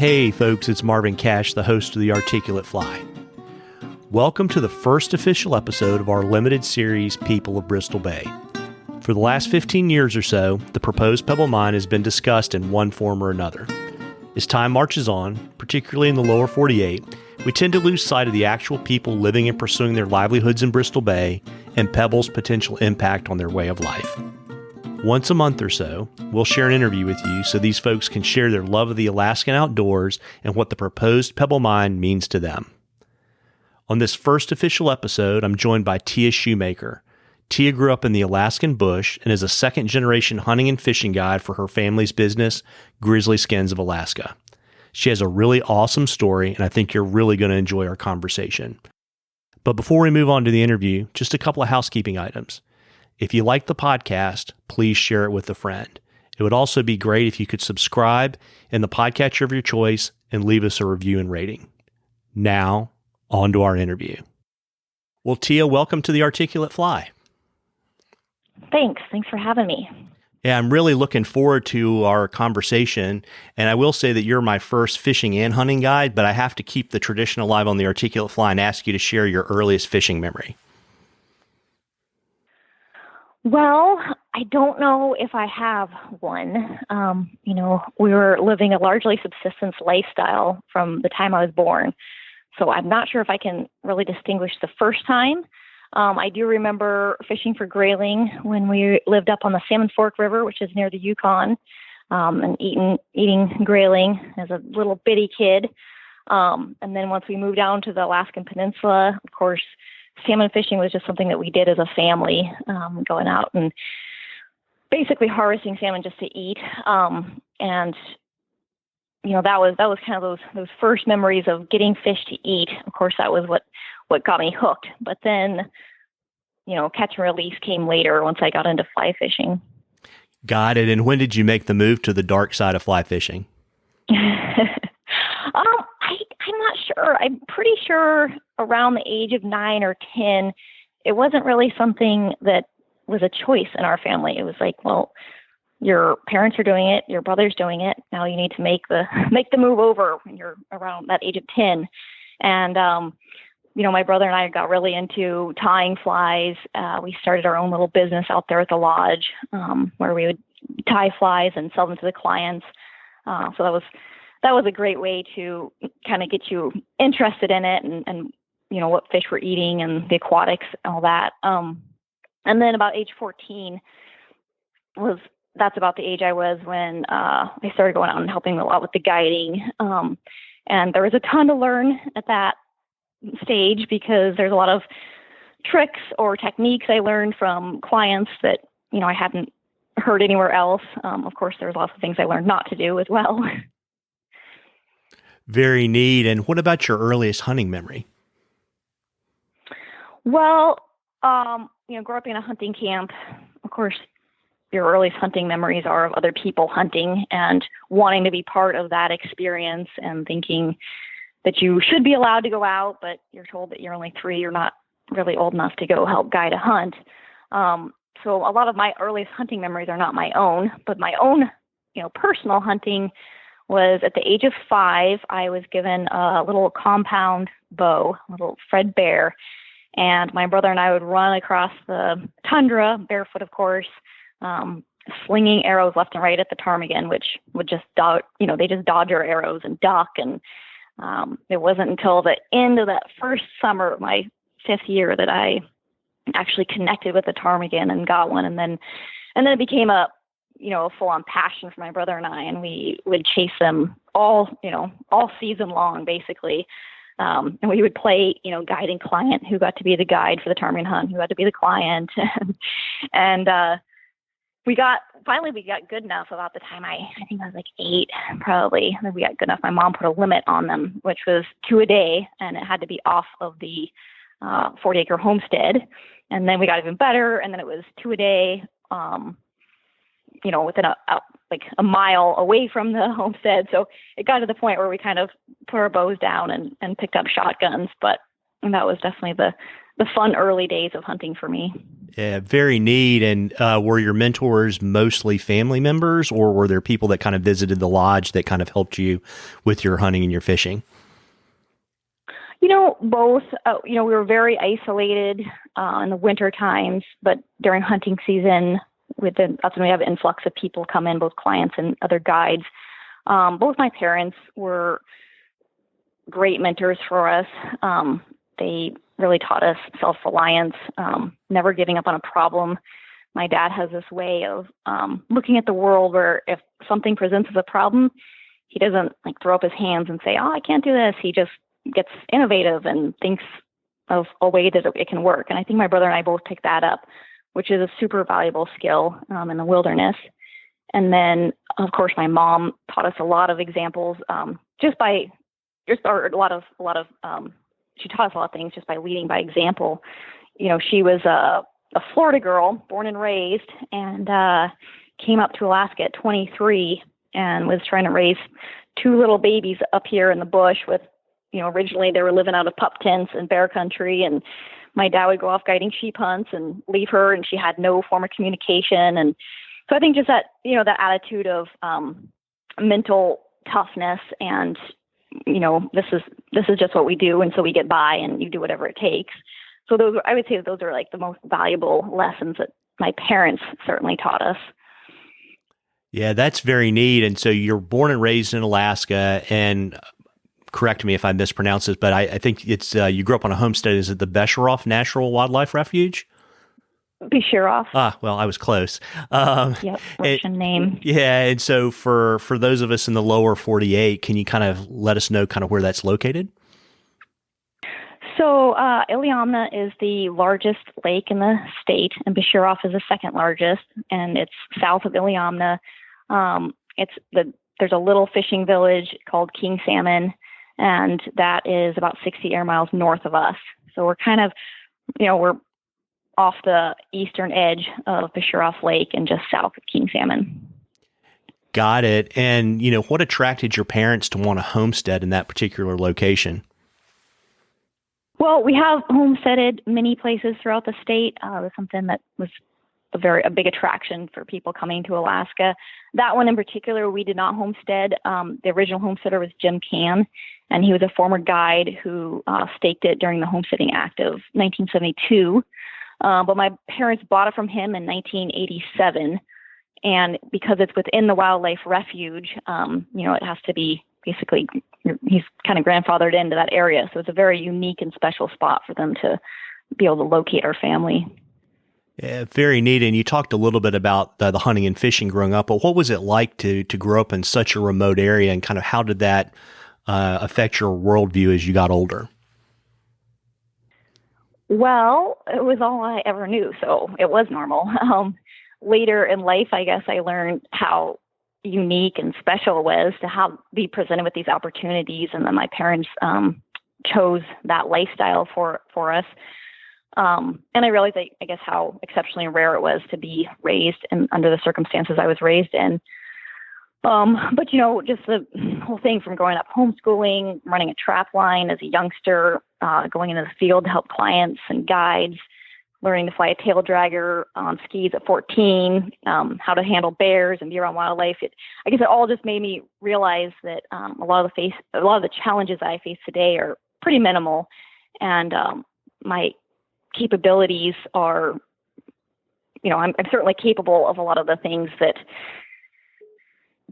Hey folks, it's Marvin Cash, the host of The Articulate Fly. Welcome to the first official episode of our limited series, People of Bristol Bay. For the last 15 years or so, the proposed Pebble Mine has been discussed in one form or another. As time marches on, particularly in the lower 48, we tend to lose sight of the actual people living and pursuing their livelihoods in Bristol Bay and Pebble's potential impact on their way of life. Once a month or so, we'll share an interview with you so these folks can share their love of the Alaskan outdoors and what the proposed Pebble Mine means to them. On this first official episode, I'm joined by Tia Shoemaker. Tia grew up in the Alaskan bush and is a second-generation hunting and fishing guide for her family's business, Grizzly Skins of Alaska. She has a really awesome story, and I think you're really going to enjoy our conversation. But before we move on to the interview, just a couple of housekeeping items. If you like the podcast, please share it with a friend. It would also be great if you could subscribe in the podcatcher of your choice and leave us a review and rating. Now, on to our interview. Well, Tia, welcome to the Articulate Fly. Thanks for having me. Yeah, I'm really looking forward to our conversation. And I will say that you're my first fishing and hunting guide, but I have to keep the tradition alive on the Articulate Fly and ask you to share your earliest fishing memory. Well, I don't know if I have one. We were living a largely subsistence lifestyle from the time I was born. So I'm not sure if I can really distinguish the first time. I do remember fishing for grayling when we lived up on the Salmon Fork River, which is near the Yukon, and eating grayling as a little bitty kid. And then once we moved down to the Alaskan Peninsula, of course, salmon fishing was just something that we did as a family, going out and basically harvesting salmon just to eat. And that was kind of those first memories of getting fish to eat. Of course, that was what got me hooked. But then, catch and release came later once I got into fly fishing. Got it. And when did you make the move to the dark side of fly fishing? I'm not sure. I'm pretty sure around the age of 9 or 10, it wasn't really something that was a choice in our family. It was like, well, your parents are doing it, your brother's doing it. Now you need to make the move over when you're around that age of 10. And, my brother and I got really into tying flies. We started our own little business out there at the lodge, where we would tie flies and sell them to the clients. So that was a great way to kind of get you interested in it and what fish we're eating and the aquatics and all that. And then about age 14 that's about the age I was when I started going out and helping a lot with the guiding. And there was a ton to learn at that stage because there's a lot of tricks or techniques I learned from clients that, I hadn't heard anywhere else. Of course, there's lots of things I learned not to do as well. Very neat. And what about your earliest hunting memory? Well, grew up in a hunting camp. Of course, your earliest hunting memories are of other people hunting and wanting to be part of that experience and thinking that you should be allowed to go out, but you're told that you're only 3, you're not really old enough to go help guide a hunt. So a lot of my earliest hunting memories are not my own, but my own, personal hunting was at the age of 5. I was given a little compound bow, a little Fred Bear, and my brother and I would run across the tundra, barefoot, of course, slinging arrows left and right at the ptarmigan, which would just they just dodge our arrows and duck. And it wasn't until the end of that first summer of my 5th year that I actually connected with the ptarmigan and got one. And then it became a full-on passion for my brother and I, and we would chase them all season long, basically. And we would play, guide and client, who got to be the guide for the ptarmigan hunt, who got to be the client. And we got good enough about the time I think I was like 8, probably. And then we got good enough. My mom put a limit on them, which was 2 a day, and it had to be off of the 40-acre homestead. And then we got even better, and then it was 2 a day, within a mile away from the homestead. So it got to the point where we kind of put our bows down and picked up shotguns. But that was definitely the the fun early days of hunting for me. Yeah, very neat. And were your mentors mostly family members, or were there people that kind of visited the lodge that kind of helped you with your hunting and your fishing? Both. We were very isolated in the winter times, but during hunting season, that's when we have an influx of people come in, both clients and other guides. Both my parents were great mentors for us. They really taught us self-reliance, never giving up on a problem. My dad has this way of looking at the world where if something presents as a problem, he doesn't throw up his hands and say, "Oh, I can't do this." He just gets innovative and thinks of a way that it can work. And I think my brother and I both picked that up, which is a super valuable skill in the wilderness. And then, of course, my mom taught us a lot of examples, she taught us a lot of things just by leading by example. She was a Florida girl, born and raised, and came up to Alaska at 23 and was trying to raise two little babies up here in the bush with, originally they were living out of pup tents in bear country, and my dad would go off guiding sheep hunts and leave her, and she had no form of communication. And so I think just that, that attitude of mental toughness and, this is just what we do, and so we get by, and you do whatever it takes. So I would say those are the most valuable lessons that my parents certainly taught us. Yeah, that's very neat. And so you're born and raised in Alaska, and correct me if I mispronounce this, but I think it's you grew up on a homestead. Is it the Besheroff Natural Wildlife Refuge? Besheroff. Well, I was close. Yep, Russian name. Yeah, and so for those of us in the lower 48, can you kind of let us know kind of where that's located? So Iliamna is the largest lake in the state, and Besheroff is the second largest, and it's south of Iliamna. There's a little fishing village called King Salmon, and that is about 60 air miles north of us. So we're kind of, we're off the eastern edge of Besheroff Lake and just south of King Salmon. Got it. And, what attracted your parents to want to homestead in that particular location? Well, we have homesteaded many places throughout the state. It was something that was a big attraction for people coming to Alaska. That one in particular, we did not homestead. The original homesteader was Jim Can, and he was a former guide who staked it during the Homesteading Act of 1972. But my parents bought it from him in 1987. And because it's within the wildlife refuge, it has to be basically, he's kind of grandfathered into that area. So it's a very unique and special spot for them to be able to locate our family. Yeah, very neat. And you talked a little bit about the hunting and fishing growing up, but what was it like to grow up in such a remote area, and kind of how did that affect your worldview as you got older? Well, it was all I ever knew, so it was normal. Later in life, I guess I learned how unique and special it was to be presented with these opportunities, and then my parents chose that lifestyle for us. And I realized, I guess, how exceptionally rare it was to be raised under the circumstances I was raised in. But, just the whole thing from growing up homeschooling, running a trap line as a youngster, going into the field to help clients and guides, learning to fly a tail dragger on skis at 14, how to handle bears and be around wildlife. I guess it all just made me realize that a lot of the challenges I face today are pretty minimal, and my capabilities are, I'm certainly capable of a lot of the things that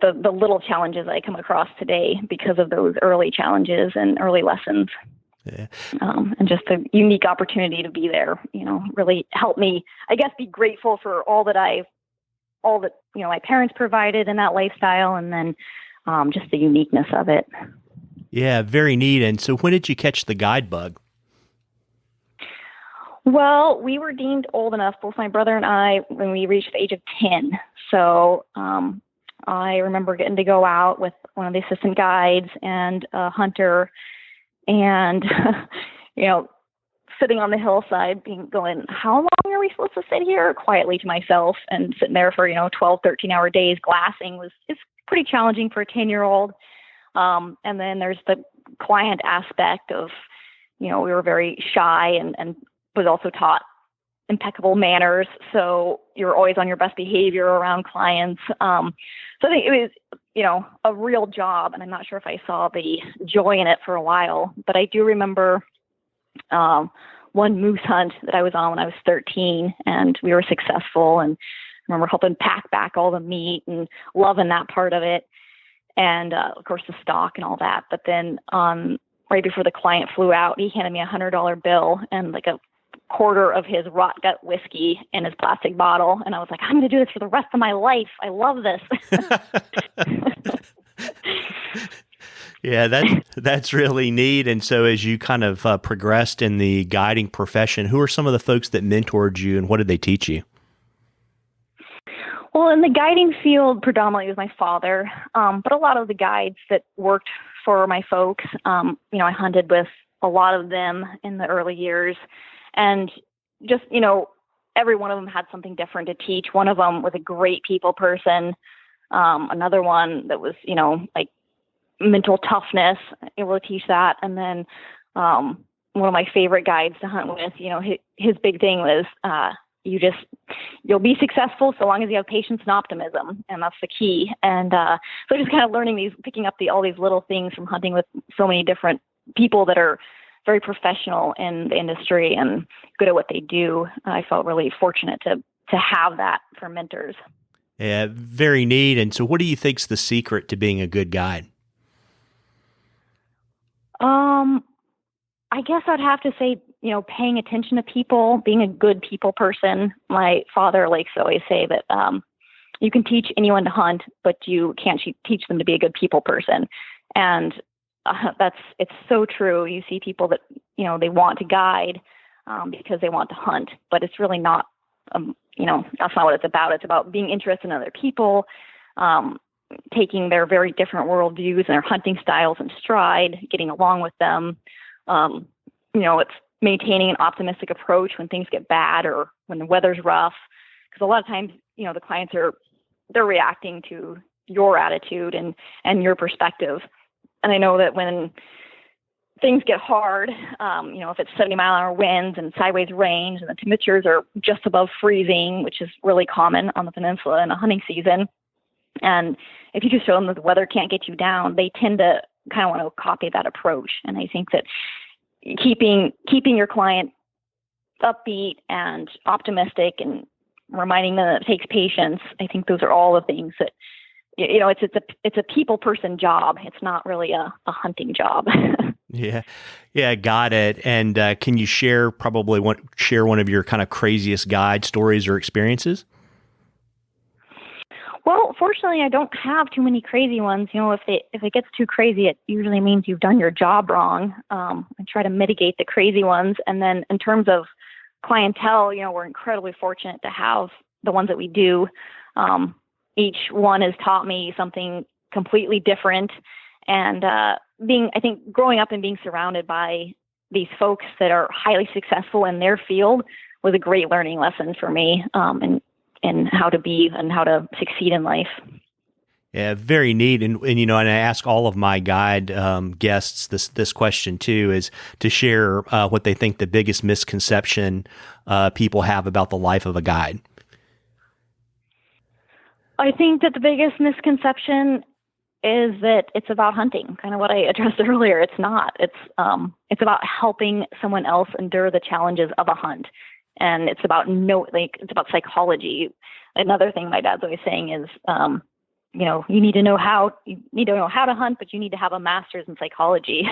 the little challenges I come across today because of those early challenges and early lessons. Yeah. And just the unique opportunity to be there, really helped me, I guess, be grateful for all that my parents provided in that lifestyle, and then just the uniqueness of it. Yeah, very neat. And so when did you catch the guide bug? Well, we were deemed old enough, both my brother and I, when we reached the age of 10. So I remember getting to go out with one of the assistant guides and a hunter, and, sitting on the hillside going, how long are we supposed to sit here? Quietly to myself, and sitting there for, 12, 13-hour days glassing it's pretty challenging for a 10-year-old. And then there's the client aspect of, we were very shy and was also taught impeccable manners. So you're always on your best behavior around clients. So I think it was, a real job. And I'm not sure if I saw the joy in it for a while, but I do remember one moose hunt that I was on when I was 13, and we were successful. And I remember helping pack back all the meat and loving that part of it. And of course, the stock and all that. But then right before the client flew out, he handed me $100 bill and like a quarter of his rot gut whiskey in his plastic bottle. And I was like, I'm going to do this for the rest of my life. I love this. Yeah, that's really neat. And so as you kind of progressed in the guiding profession, who are some of the folks that mentored you and what did they teach you? Well, in the guiding field, predominantly it was my father, but a lot of the guides that worked for my folks, I hunted with a lot of them in the early years. And just, every one of them had something different to teach. One of them was a great people person. Another one that was, like mental toughness, able to teach that. And then one of my favorite guides to hunt with, his big thing was you'll be successful so long as you have patience and optimism. And that's the key. And so just kind of picking up all these little things from hunting with so many different people that are very professional in the industry and good at what they do. I felt really fortunate to have that for mentors. Yeah, very neat. And so what do you think's the secret to being a good guide? I guess I'd have to say, paying attention to people, being a good people person. My father likes to always say that you can teach anyone to hunt, but you can't teach them to be a good people person. And it's so true. You see people that, they want to guide because they want to hunt, but it's really not, that's not what it's about. It's about being interested in other people, taking their very different worldviews and their hunting styles in stride, getting along with them. It's maintaining an optimistic approach when things get bad or when the weather's rough. Because a lot of times, the clients they're reacting to your attitude and your perspective. And I know that when things get hard, if it's 70-mile-an-hour winds and sideways rains and the temperatures are just above freezing, which is really common on the peninsula in a hunting season, and if you just show them that the weather can't get you down, they tend to kind of want to copy that approach. And I think that keeping your client upbeat and optimistic and reminding them that it takes patience, I think those are all the things that, it's a people person job. It's not really a hunting job. Yeah, got it. And can you share one of your kind of craziest guide stories or experiences? Well, fortunately, I don't have too many crazy ones. If it gets too crazy, it usually means you've done your job wrong. I try to mitigate the crazy ones. And then in terms of clientele, we're incredibly fortunate to have the ones that we do. Each one has taught me something completely different. And I think growing up and being surrounded by these folks that are highly successful in their field was a great learning lesson for me. And how to be and how to succeed in life. Yeah, very neat. And and I ask all of my guide guests this question too, is to share what they think the biggest misconception people have about the life of a guide. I think that the biggest misconception is that it's about hunting, kind of what I addressed earlier. It's not. It's about helping someone else endure the challenges of a hunt. And it's about it's about psychology. Another thing my dad's always saying is, you need to know how to hunt, but you need to have a master's in psychology.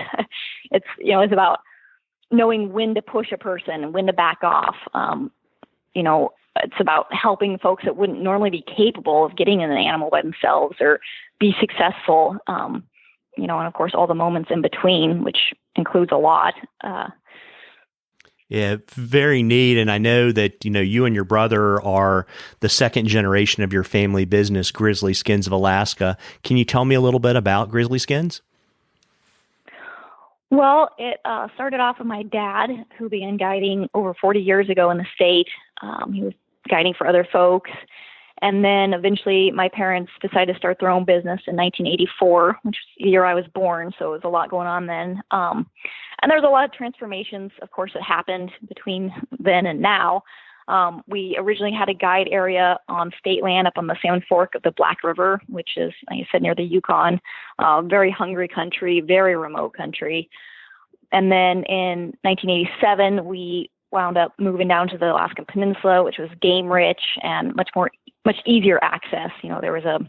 It's about knowing when to push a person and when to back off. It's about helping folks that wouldn't normally be capable of getting in an animal by themselves or be successful. And of course, all the moments in between, which includes a lot. Yeah, very neat. And I know that, you and your brother are the second generation of your family business, Grizzly Skins of Alaska. Can you tell me a little bit about Grizzly Skins? Well, it started off with my dad, who began guiding over 40 years ago in the state. He was guiding for other folks. And then eventually my parents decided to start their own business in 1984, which was the year I was born. So it was a lot going on then. And there's a lot of transformations, of course, that happened between then and now. We originally had a guide area on state land up on the Salmon Fork of the Black River, which is, like I said, near the Yukon. Very hungry country, very remote country. And then in 1987, we wound up moving down to the Alaskan Peninsula, which was game rich and much easier access. There was a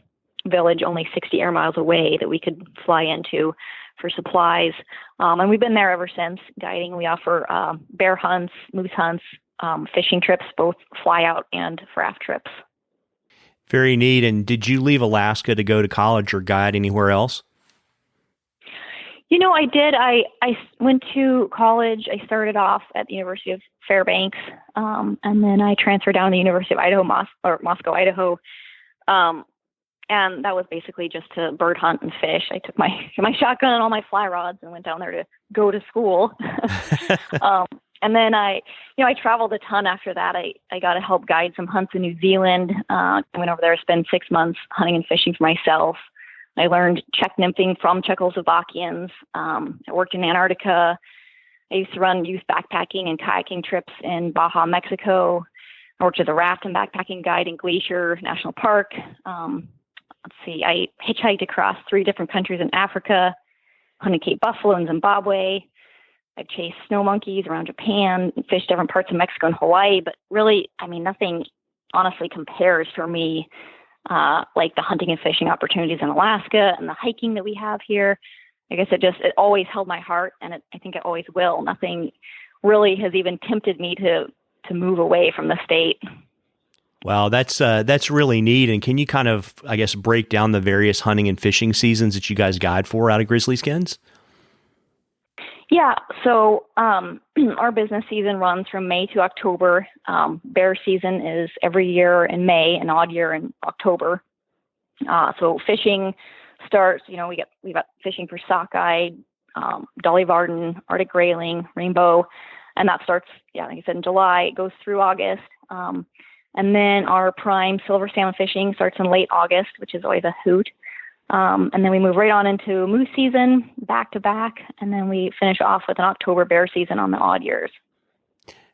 village only 60 air miles away that we could fly into for supplies. And we've been there ever since guiding. We offer bear hunts, moose hunts, fishing trips, both fly out and raft trips. Very neat. And did you leave Alaska to go to college or guide anywhere else? I did. I went to college. I started off at the University of Fairbanks, and then I transferred down to the University of Idaho, Moscow, Idaho. And that was basically just to bird hunt and fish. I took my shotgun and all my fly rods and went down there to go to school. And then I traveled a ton after that. I got to help guide some hunts in New Zealand. I went over there to spend 6 months hunting and fishing for myself. I learned Czech nymphing from Czechoslovakians. I worked in Antarctica. I used to run youth backpacking and kayaking trips in Baja, Mexico. I worked as a raft and backpacking guide in Glacier National Park. I hitchhiked across 3 different countries in Africa, hunted Cape buffalo in Zimbabwe. I chased snow monkeys around Japan, fished different parts of Mexico and Hawaii. But really, nothing honestly compares for me like the hunting and fishing opportunities in Alaska and the hiking that we have here. I guess it always held my heart, and I think it always will. Nothing really has even tempted me to move away from the state. Wow, that's really neat. And can you kind of, I guess, break down the various hunting and fishing seasons that you guys guide for out of Grizzly Skins? Yeah, so our business season runs from May to October. Bear season is every year in May, an odd year in October. So fishing starts, we got fishing for sockeye, Dolly Varden, Arctic grayling, rainbow, and that starts, like I said, in July. It goes through August. And then our prime silver salmon fishing starts in late August, which is always a hoot. And then we move right on into moose season, back to back, and then we finish off with an October bear season on the odd years.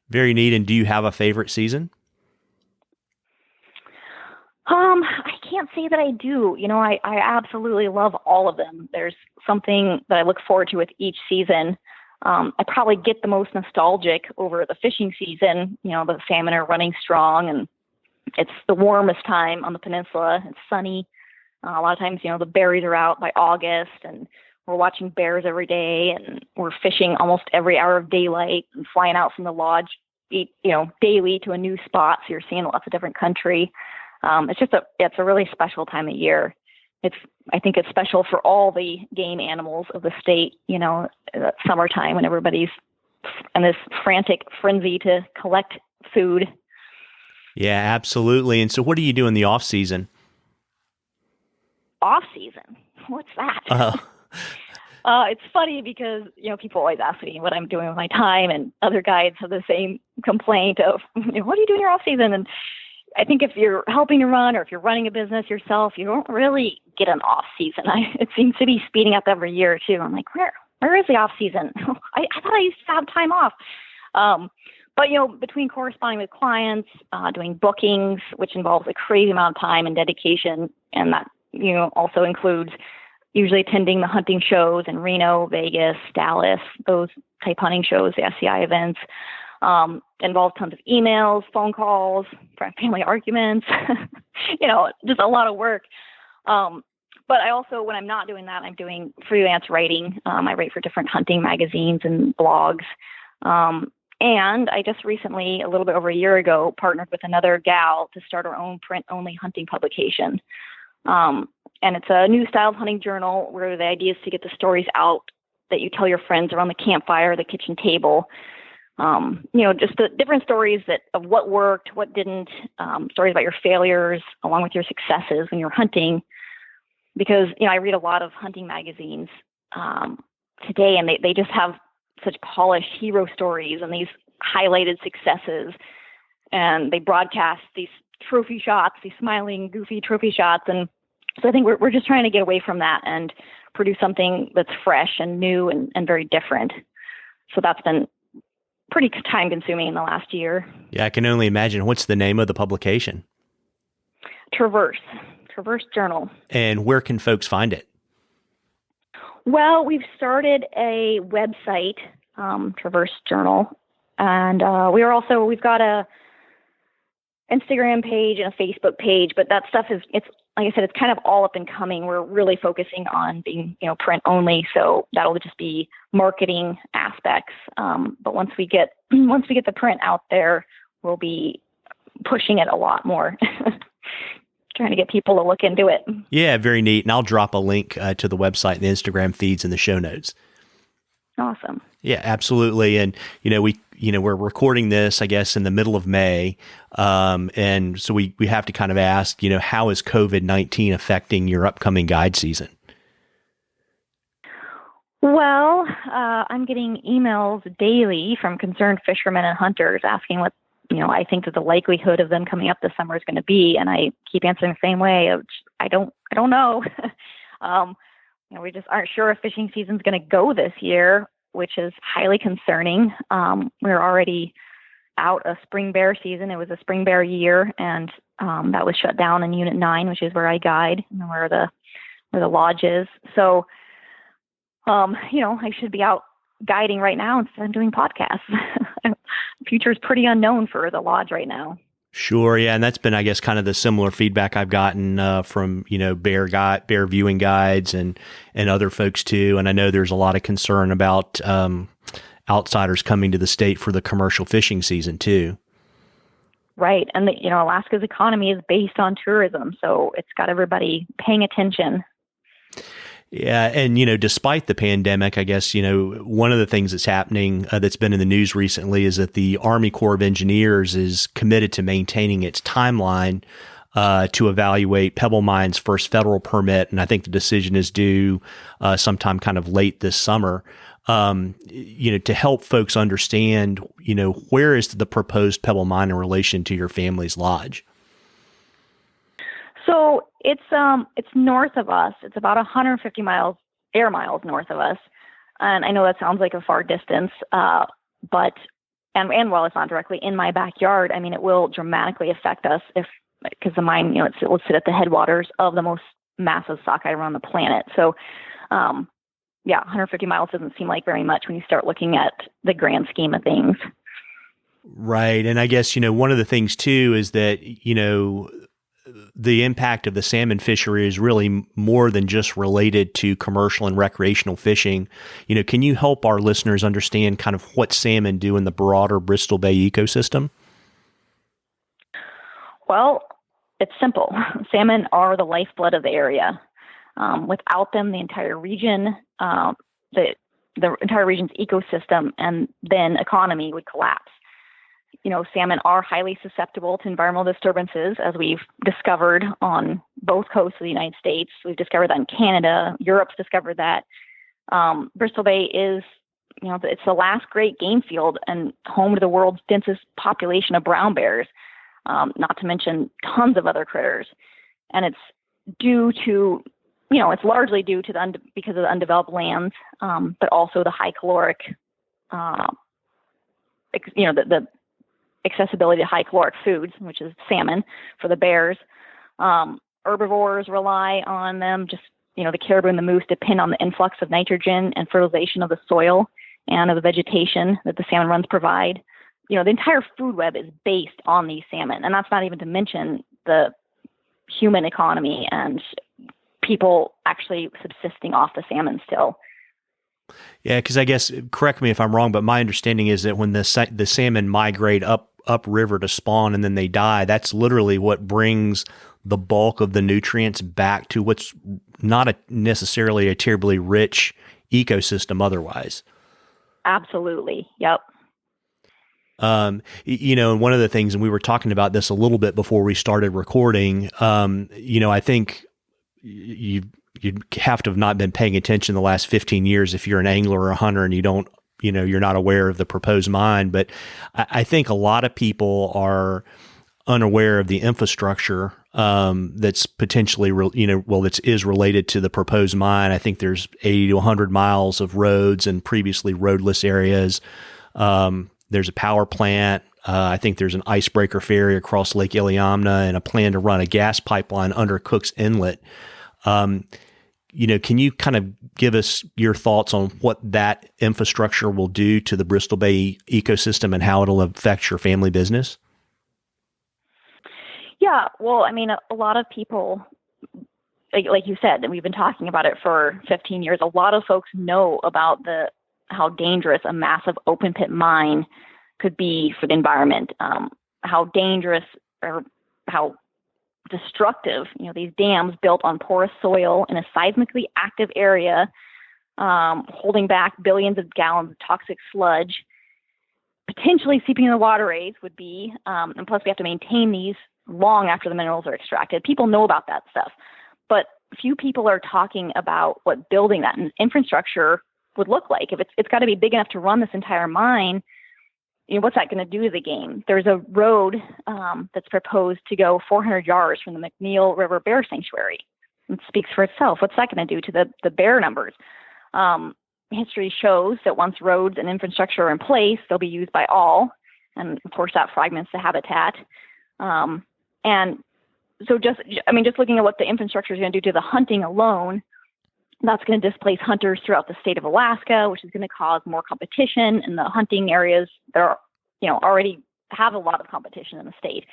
Very neat. And do you have a favorite season? I can't say that I do. I absolutely love all of them. There's something that I look forward to with each season. I probably get the most nostalgic over the fishing season. The salmon are running strong, and it's the warmest time on the peninsula. It's sunny. A lot of times, the berries are out by August, and we're watching bears every day, and we're fishing almost every hour of daylight and flying out from the lodge, daily to a new spot. So you're seeing lots of different country. It's a really special time of year. I think it's special for all the game animals of the state, summertime when everybody's in this frantic frenzy to collect food. Yeah, absolutely. And so what do you do in the off season? Off season? What's that? It's funny because, people always ask me what I'm doing with my time, and other guides have the same complaint of, what do you do in your off season? And I think if you're helping to run or if you're running a business yourself, you don't really get an off season. It seems to be speeding up every year too. I'm like, where is the off season? I thought I used to have time off. But between corresponding with clients, doing bookings, which involves a crazy amount of time and dedication, and that also includes usually attending the hunting shows in Reno, Vegas, Dallas, those type hunting shows, the SCI events. Involves tons of emails, phone calls, family arguments, just a lot of work. But I also, when I'm not doing that, I'm doing freelance writing. I write for different hunting magazines and blogs. And I just recently, a little bit over a year ago, partnered with another gal to start our own print-only hunting publication. And it's a new style of hunting journal where the idea is to get the stories out that you tell your friends around the campfire, the kitchen table. Just the different stories of what worked, what didn't, stories about your failures, along with your successes when you're hunting. Because, I read a lot of hunting magazines today, and they just have such polished hero stories and these highlighted successes. And they broadcast these trophy shots, these smiling, goofy trophy shots. And so I think we're just trying to get away from that and produce something that's fresh and new and very different. So that's been pretty time consuming in the last year. Yeah, I can only imagine. What's the name of the publication? Traverse Journal. And where can folks find it? Well, we've started a website, Traverse Journal, and we've got a Instagram page and a Facebook page, but that stuff it's like I said, it's kind of all up and coming. We're really focusing on being, print only, so that'll just be marketing aspects. But once we get the print out there, we'll be pushing it a lot more. Trying to get people to look into it. Yeah, very neat. And I'll drop a link to the website and the Instagram feeds in the show notes. Awesome. Yeah, absolutely. And, we're recording this, I guess, in the middle of May. And so we have to kind of ask, how is COVID-19 affecting your upcoming guide season? Well, I'm getting emails daily from concerned fishermen and hunters asking what, I think that the likelihood of them coming up this summer is going to be. And I keep answering the same way. I don't know. We just aren't sure if fishing season's going to go this year, which is highly concerning. We're already out of spring bear season. It was a spring bear year, and that was shut down in Unit 9, which is where I guide and where the lodge is. So, I should be out guiding right now instead of doing podcasts. The future is pretty unknown for the lodge right now. Sure. Yeah. And that's been, I guess, kind of the similar feedback I've gotten from, bear viewing guides and other folks too. And I know there's a lot of concern about outsiders coming to the state for the commercial fishing season too. Right. And Alaska's economy is based on tourism. So it's got everybody paying attention. Yeah. And, despite the pandemic, I guess, one of the things that's happening that's been in the news recently is that the Army Corps of Engineers is committed to maintaining its timeline to evaluate Pebble Mine's first federal permit. And I think the decision is due sometime kind of late this summer. To help folks understand, where is the proposed Pebble Mine in relation to your family's lodge? So it's north of us. It's about 150 air miles north of us. And I know that sounds like a far distance, but while it's not directly in my backyard, I mean, it will dramatically affect us because the mine, it will sit at the headwaters of the most massive sockeye around the planet. So, 150 miles doesn't seem like very much when you start looking at the grand scheme of things. Right. And I guess, one of the things too is that, the impact of the salmon fishery is really more than just related to commercial and recreational fishing. Can you help our listeners understand kind of what salmon do in the broader Bristol Bay ecosystem? Well, it's simple. Salmon are the lifeblood of the area. Without them, the entire region, the entire region's ecosystem and then economy would collapse. Salmon are highly susceptible to environmental disturbances, as we've discovered on both coasts of the United States. We've discovered that in Canada. Europe's discovered that. Bristol Bay is, it's the last great game field and home to the world's densest population of brown bears, not to mention tons of other critters. And it's due to, it's largely due to because of the undeveloped lands, but also the high caloric, the accessibility to high caloric foods, which is salmon for the bears. Herbivores rely on them. Just, the caribou and the moose depend on the influx of nitrogen and fertilization of the soil and of the vegetation that the salmon runs provide. The entire food web is based on these salmon. And that's not even to mention the human economy and people actually subsisting off the salmon still. Yeah, because I guess, correct me if I'm wrong, but my understanding is that when the salmon migrate upriver to spawn and then they die, that's literally what brings the bulk of the nutrients back to what's not necessarily a terribly rich ecosystem otherwise. Absolutely. Yep. And one of the things, and we were talking about this a little bit before we started recording, I think you'd have to have not been paying attention the last 15 years if you're an angler or a hunter and you don't, you're not aware of the proposed mine. But I think a lot of people are unaware of the infrastructure that's potentially, that is related to the proposed mine. I think there's 80 to 100 miles of roads and previously roadless areas. There's a power plant. I think there's an icebreaker ferry across Lake Iliamna and a plan to run a gas pipeline under Cook's Inlet. Can you kind of give us your thoughts on what that infrastructure will do to the Bristol Bay ecosystem and how it'll affect your family business? Yeah, well, I mean, a lot of people, like you said, and we've been talking about it for 15 years, a lot of folks know about how dangerous a massive open pit mine could be for the environment, how dangerous or how destructive, these dams built on porous soil in a seismically active area, holding back billions of gallons of toxic sludge, potentially seeping in the waterways would be, and plus we have to maintain these long after the minerals are extracted. People know about that stuff, but few people are talking about what building that infrastructure would look like. If it's got to be big enough to run this entire mine, what's that going to do to the game? There's a road that's proposed to go 400 yards from the McNeil River Bear Sanctuary. It speaks for itself. What's that going to do to the bear numbers? History shows that once roads and infrastructure are in place, they'll be used by all. And of course, that fragments the habitat. And so just looking at what the infrastructure is going to do to the hunting alone, that's going to displace hunters throughout the state of Alaska, which is going to cause more competition in the hunting areas. There already have a lot of competition in the state.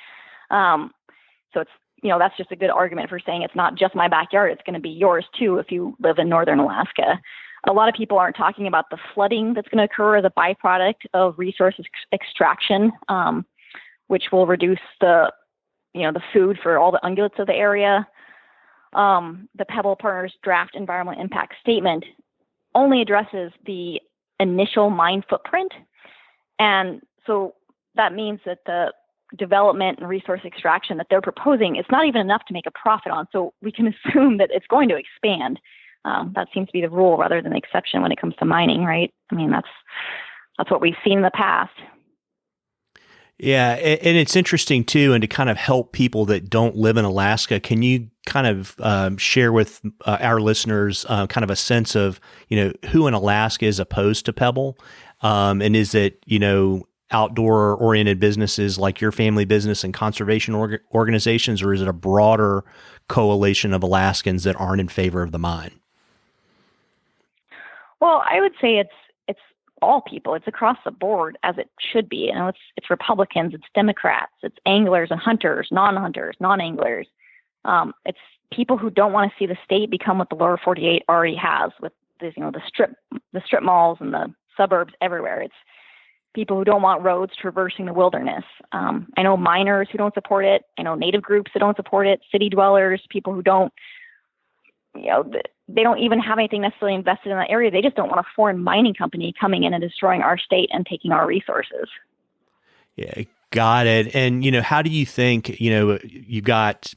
So it's, that's just a good argument for saying it's not just my backyard. It's going to be yours too if you live in northern Alaska. A lot of people aren't talking about the flooding that's going to occur as a byproduct of resource extraction, which will reduce the food for all the ungulates of the area. The Pebble Partners draft environmental impact statement only addresses the initial mine footprint. And so that means that the development and resource extraction that they're proposing, it's not even enough to make a profit on. So we can assume that it's going to expand. That seems to be the rule rather than the exception when it comes to mining, right? I mean, that's what we've seen in the past. Yeah, and it's interesting too, and to kind of help people that don't live in Alaska, can you kind of share with our listeners kind of a sense of, who in Alaska is opposed to Pebble? And is it, outdoor-oriented businesses like your family business and conservation organizations, or is it a broader coalition of Alaskans that aren't in favor of the mine? Well, I would say it's all people. It's across the board, as it should be. It's Republicans, it's Democrats, it's anglers and hunters, non-hunters, non-anglers. It's people who don't want to see the state become what the lower 48 already has with this, the strip malls and the suburbs everywhere. It's people who don't want roads traversing the wilderness. I know miners who don't support it. I know native groups that don't support it, city dwellers, people who don't, they don't even have anything necessarily invested in that area. They just don't want a foreign mining company coming in and destroying our state and taking our resources. Yeah, got it. And, how do you think, you got,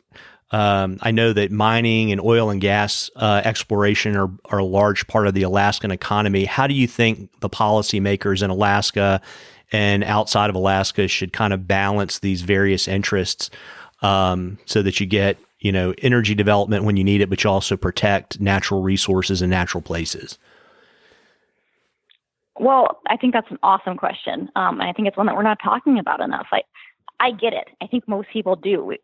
I know that mining and oil and gas exploration are a large part of the Alaskan economy. How do you think the policymakers in Alaska and outside of Alaska should kind of balance these various interests so that you get, energy development when you need it, but you also protect natural resources and natural places? Well, I think that's an awesome question. And I think it's one that we're not talking about enough. I get it. I think most people do.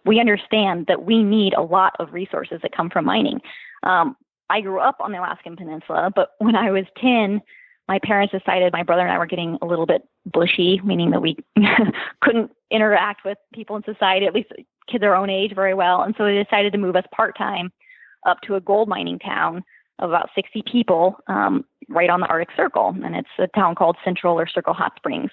We understand that we need a lot of resources that come from mining. I grew up on the Alaskan Peninsula, but when I was 10, my parents decided my brother and I were getting a little bit bushy, meaning that we couldn't interact with people in society, at least kids our own age, very well. And so they decided to move us part-time up to a gold mining town of about 60 people right on the Arctic Circle. And it's a town called Central or Circle Hot Springs.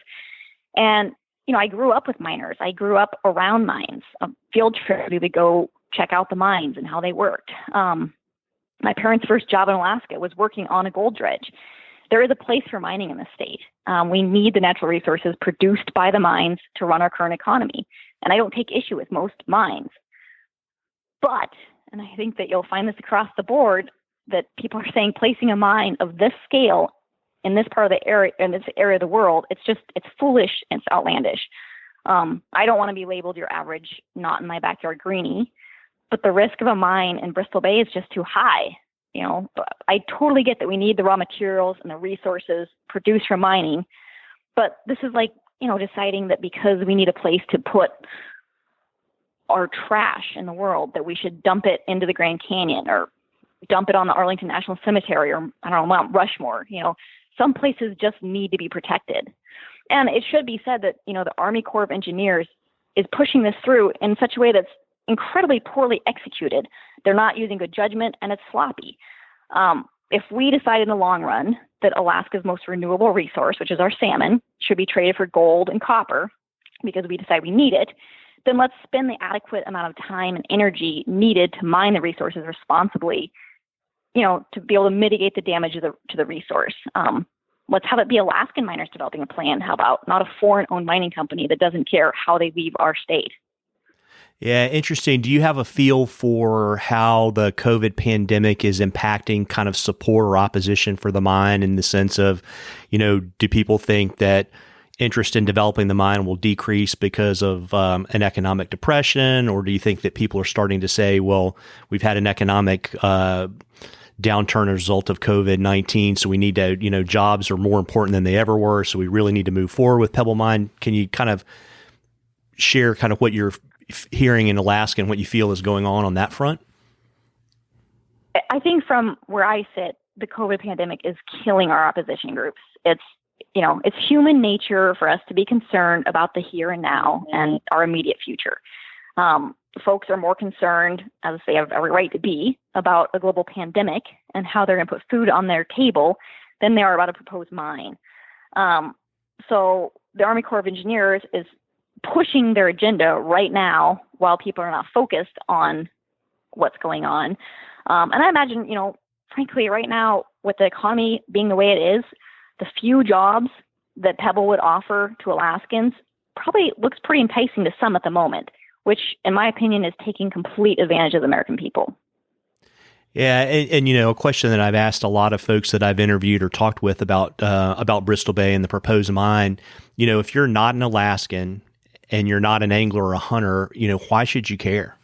And, I grew up with miners. I grew up around mines. A field trip, we would go check out the mines and how they worked. My parents' first job in Alaska was working on a gold dredge. There is a place for mining in the state. We need the natural resources produced by the mines to run our current economy. And I don't take issue with most mines. But, and I think that you'll find this across the board, that people are saying placing a mine of this scale in this part of the area, in this area of the world, it's foolish and it's outlandish. I don't want to be labeled your average not in my backyard greenie, but the risk of a mine in Bristol Bay is just too high. I totally get that we need the raw materials and the resources produced from mining, but this is like, deciding that because we need a place to put our trash in the world, that we should dump it into the Grand Canyon or dump it on the Arlington National Cemetery or, I don't know, Mount Rushmore. Some places just need to be protected. And it should be said that, the Army Corps of Engineers is pushing this through in such a way that's incredibly poorly executed. They're not using good judgment, and it's sloppy. If we decide in the long run that Alaska's most renewable resource, which is our salmon, should be traded for gold and copper because we decide we need it, then let's spend the adequate amount of time and energy needed to mine the resources responsibly, to be able to mitigate the damage to the resource. Let's have it be Alaskan miners developing a plan. How about not a foreign-owned mining company that doesn't care how they leave our state? Yeah, interesting. Do you have a feel for how the COVID pandemic is impacting kind of support or opposition for the mine, in the sense of, do people think that interest in developing the mine will decrease because of an economic depression? Or do you think that people are starting to say, well, we've had an economic downturn as a result of COVID-19, so we need to, jobs are more important than they ever were, so we really need to move forward with Pebble Mine? Can you kind of share kind of what you're hearing in Alaska and what you feel is going on that front? I think from where I sit, the COVID pandemic is killing our opposition groups. It's human nature for us to be concerned about the here and now and our immediate future. Folks are more concerned, as they have every right to be, about a global pandemic and how they're going to put food on their table than they are about a proposed mine. So the Army Corps of Engineers is pushing their agenda right now while people are not focused on what's going on. And I imagine, frankly, right now, with the economy being the way it is, the few jobs that Pebble would offer to Alaskans probably looks pretty enticing to some at the moment, which, in my opinion, is taking complete advantage of the American people. Yeah, and a question that I've asked a lot of folks that I've interviewed or talked with about Bristol Bay and the proposed mine, if you're not an Alaskan and you're not an angler or a hunter, why should you care?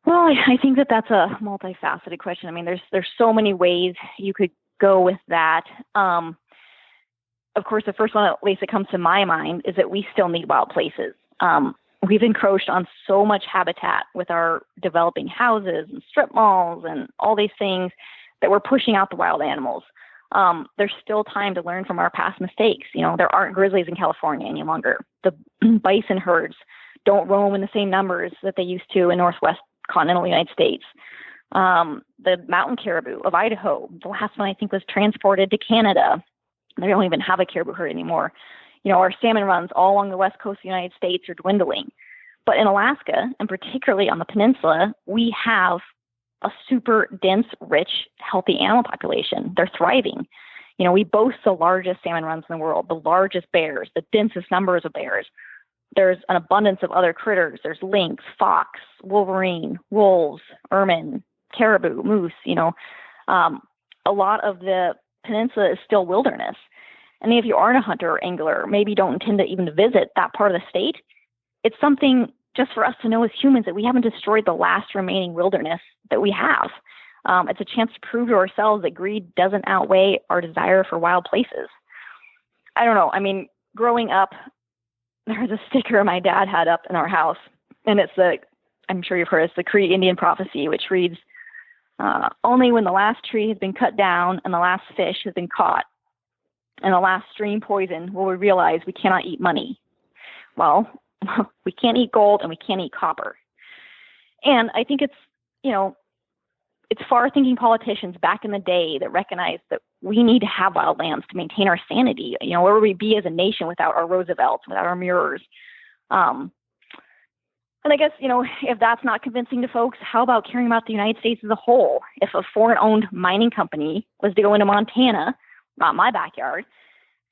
Well, I think that's a multifaceted question. I mean, there's so many ways you could go with that. Of course, the first one, at least that comes to my mind, is that we still need wild places. We've encroached on so much habitat with our developing houses and strip malls and all these things that we're pushing out the wild animals. There's still time to learn from our past mistakes. There aren't grizzlies in California any longer. The bison herds don't roam in the same numbers that they used to in Northwest continental United States. The mountain caribou of Idaho, the last one I think was transported to Canada. They don't even have a caribou herd anymore. Our salmon runs all along the west coast of the United States are dwindling. But in Alaska, and particularly on the peninsula, we have a super dense, rich, healthy animal population. They're thriving. We boast the largest salmon runs in the world, the largest bears, the densest numbers of bears. There's an abundance of other critters. There's lynx, fox, wolverine, wolves, ermine, caribou, moose. A lot of the peninsula is still wilderness. And if you aren't a hunter or angler, maybe don't intend to even visit that part of the state, it's something just for us to know as humans that we haven't destroyed the last remaining wilderness that we have. It's a chance to prove to ourselves that greed doesn't outweigh our desire for wild places. I don't know. I mean, growing up, there was a sticker my dad had up in our house, and I'm sure you've heard, it's the Cree Indian prophecy, which reads, only when the last tree has been cut down and the last fish has been caught and the last stream poisoned will we realize we cannot eat money. Well, we can't eat gold and we can't eat copper. And I think it's far-thinking politicians back in the day that recognized that we need to have wild lands to maintain our sanity. Where would we be as a nation without our Roosevelts, without our Muirs? And I guess, if that's not convincing to folks, how about caring about the United States as a whole? If a foreign-owned mining company was to go into Montana, not my backyard,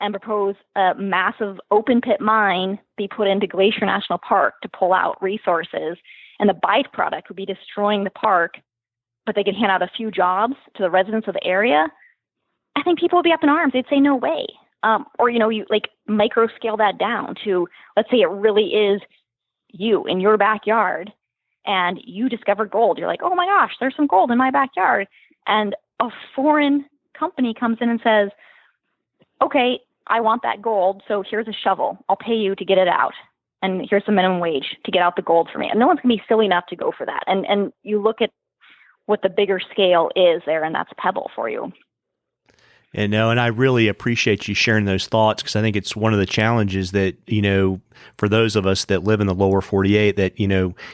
and propose a massive open-pit mine be put into Glacier National Park to pull out resources, and the byproduct would be destroying the park, but they could hand out a few jobs to the residents of the area, I think people would be up in arms. They'd say, no way. Or, you like micro scale that down to, let's say it really is you in your backyard and you discover gold. You're like, oh my gosh, there's some gold in my backyard. And a foreign company comes in and says, okay, I want that gold. So here's a shovel. I'll pay you to get it out. And here's the minimum wage to get out the gold for me. And no one's going to be silly enough to go for that. And you look at what the bigger scale is there, and that's Pebble for you. And I really appreciate you sharing those thoughts, because I think it's one of the challenges that, for those of us that live in the lower 48, that,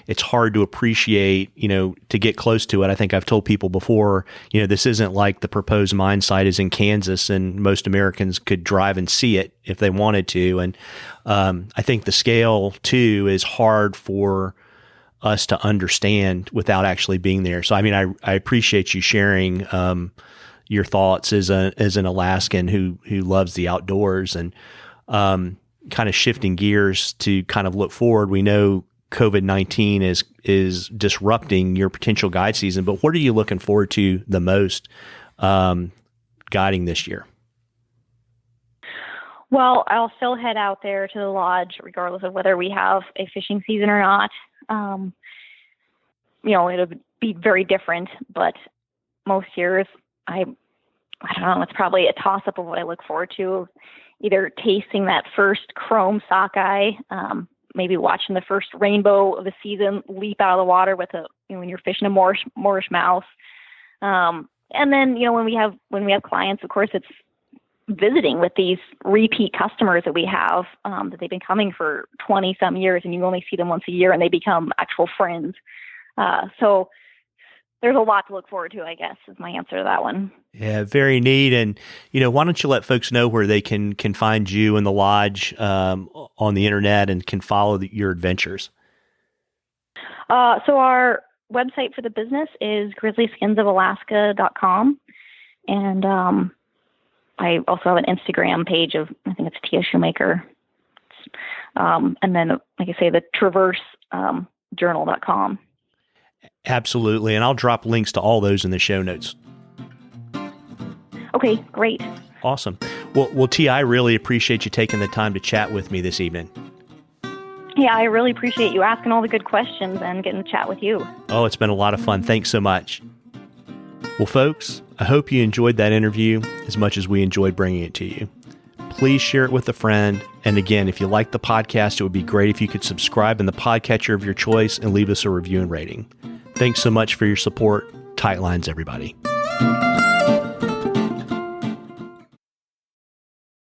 it's hard to appreciate, to get close to it. I think I've told people before, this isn't like the proposed mine site is in Kansas and most Americans could drive and see it if they wanted to. And I think the scale too is hard for us to understand without actually being there. So, I appreciate you sharing, your thoughts as an Alaskan who loves the outdoors, and kind of shifting gears to kind of look forward. We know COVID-19 is disrupting your potential guide season, but what are you looking forward to the most guiding this year? Well, I'll still head out there to the lodge regardless of whether we have a fishing season or not. It'll be very different, but most years I don't know, it's probably a toss-up of what I look forward to, either tasting that first chrome sockeye, maybe watching the first rainbow of the season leap out of the water with when you're fishing a Moorish mouse. And then, when we have clients, of course, it's visiting with these repeat customers that we have, that they've been coming for 20 some years, and you only see them once a year and they become actual friends. So there's a lot to look forward to, I guess, is my answer to that one. Yeah, very neat. And, why don't you let folks know where they can find you and the lodge on the internet and can follow your adventures? So our website for the business is grizzlyskinsofalaska.com. And I also have an Instagram page of, I think it's Tia Shoemaker. And then, like I say, the traversejournal.com. Absolutely. And I'll drop links to all those in the show notes. Okay, great. Awesome. Well, Tia, I really appreciate you taking the time to chat with me this evening. Yeah, I really appreciate you asking all the good questions and getting to chat with you. Oh, it's been a lot of fun. Thanks so much. Well, folks, I hope you enjoyed that interview as much as we enjoyed bringing it to you. Please share it with a friend. And again, if you like the podcast, it would be great if you could subscribe in the podcatcher of your choice and leave us a review and rating. Thanks so much for your support. Tight lines, everybody.